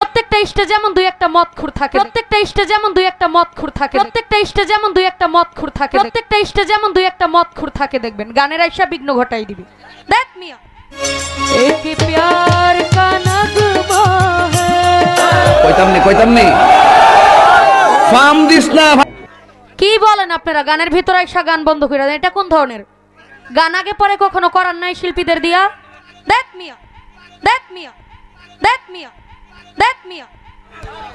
প্রত্যেকটা স্টেজে যেমন দুই একটা মদখুর থাকে, প্রত্যেকটা স্টেজে যেমন দুই একটা মদখুর থাকে, প্রত্যেকটা স্টেজে যেমন দুই একটা মদখুর থাকে, প্রত্যেকটা স্টেজে যেমন দুই একটা মদখুর থাকে, দেখবেন গানের আইসা বিঘ্ন ঘটাই দিবি। দেখ মিয়া এক প্যার কা নগমা হ্যায় কইতাম নি ফাম দিস না। কি বলেন আপনারা? গানের ভিতরে আইসা গান বন্ধ করে দেন, এটা কোন ধরনের গান? আগে পরে কখনো করার নাই শিল্পীদের দিয়া? দেখ মিয়া, দেখ মিয়া, দেখ মিয়া, দেখ মিয়া।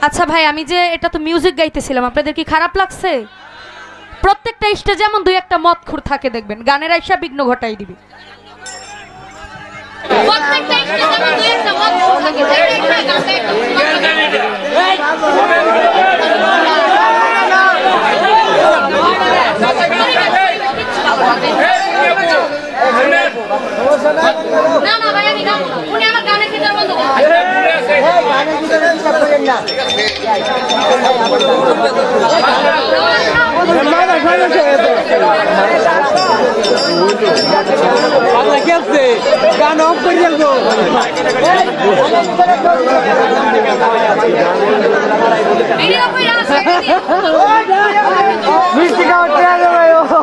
আচ্ছা ভাই, আমি যে এটা তো মিউজিক গাইতেছিলাম, আপনাদের কি খারাপ লাগছে? প্রত্যেকটা স্টেজে যেমন দুই একটা মদখুর থাকে, দেখবেন গানের আইসা বিঘ্ন ঘটাই দিবি। প্রত্যেকটা স্টেজে যেমন দুই একটা মদখুর থাকে, না না ভাই আমি গাবো না, উনি আমার গানের ভিতর বন্ধ করেন। গানের ভিতরে সব করেন না। আল্লাহ কেছে গান অফ করে দেবো। ভিডিও কইরা আছে মিষ্টি খাওয়া ট্রাই দেবো।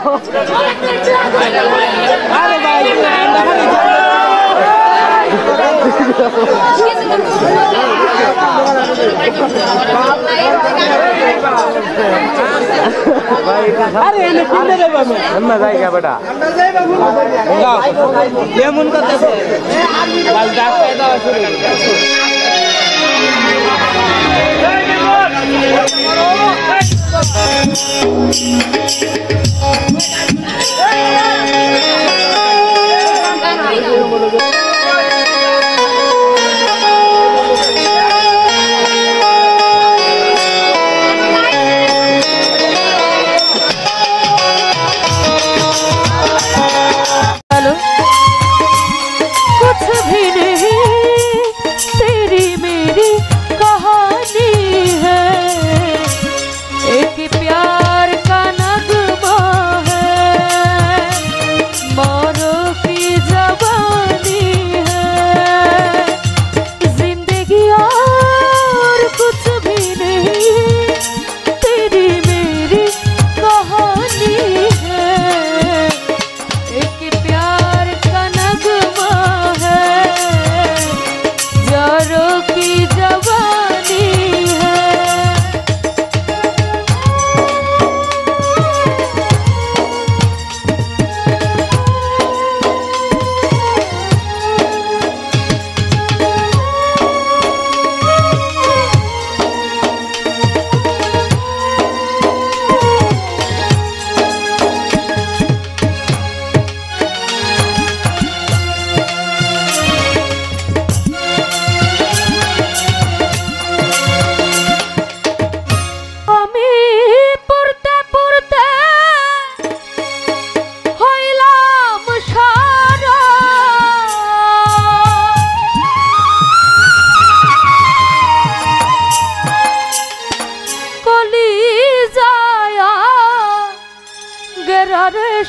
আরে ভাই আরে এনে কিনে দেব আমি আমরা যাইগা বেটা কেমন করতেছে কাল ডাক্তার দাও শুরু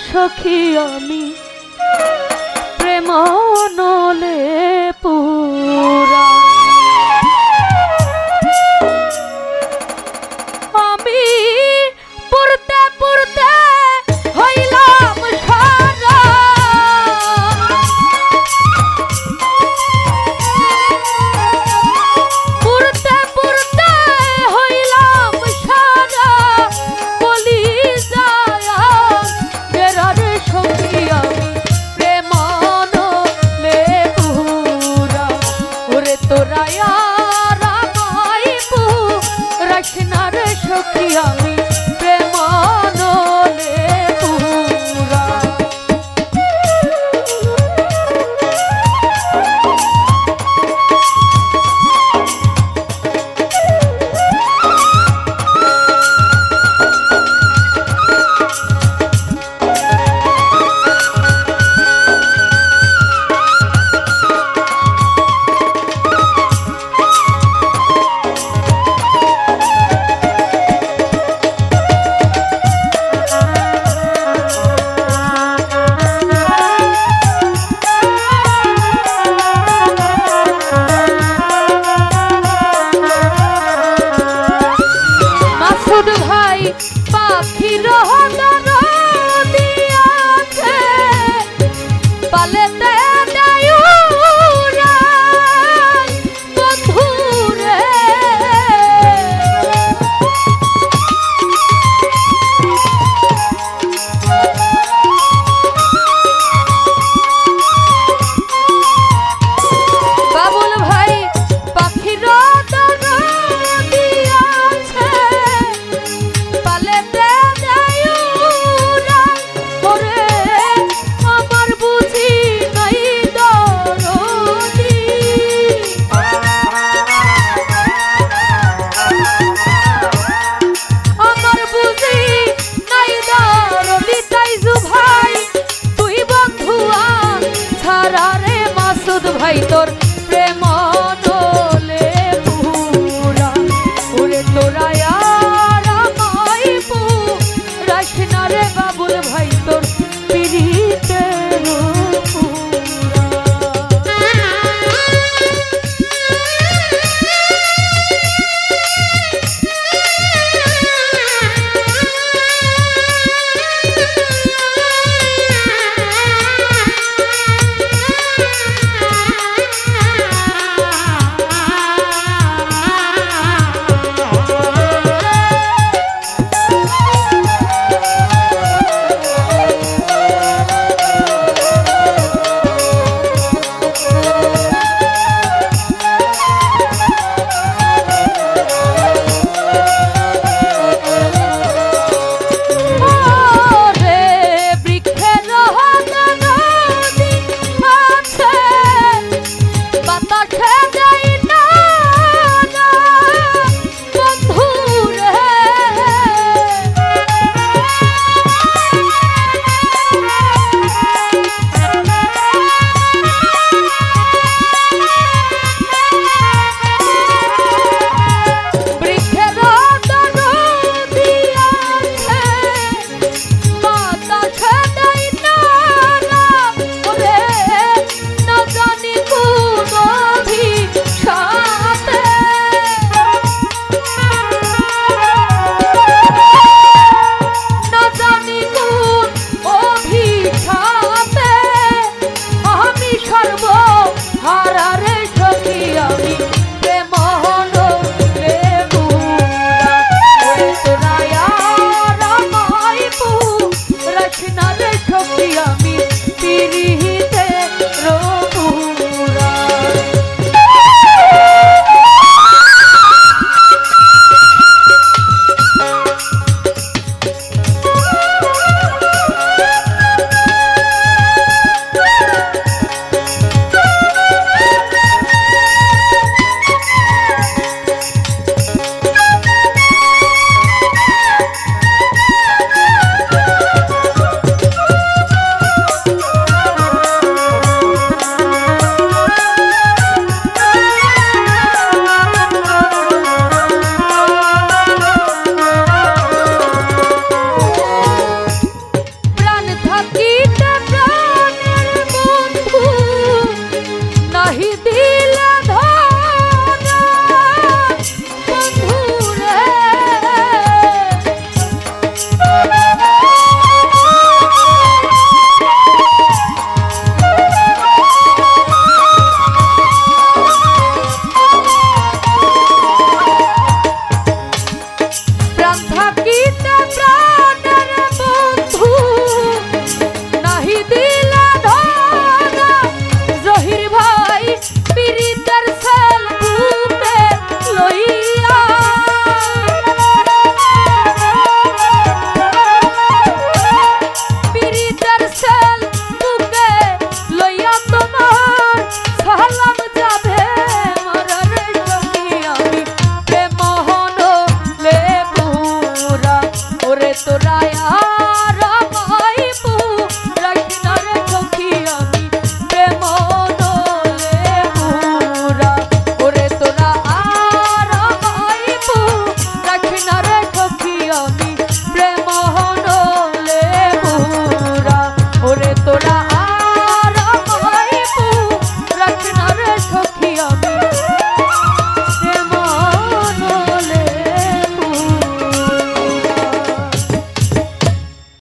সখী আমি প্রেম নলে পুরা আমি পড়তে পড়তে হইলাম সারা পড়তে পড়তে হইলাম সারা বলি তোরা আর আমায় রাখনার সখী আমি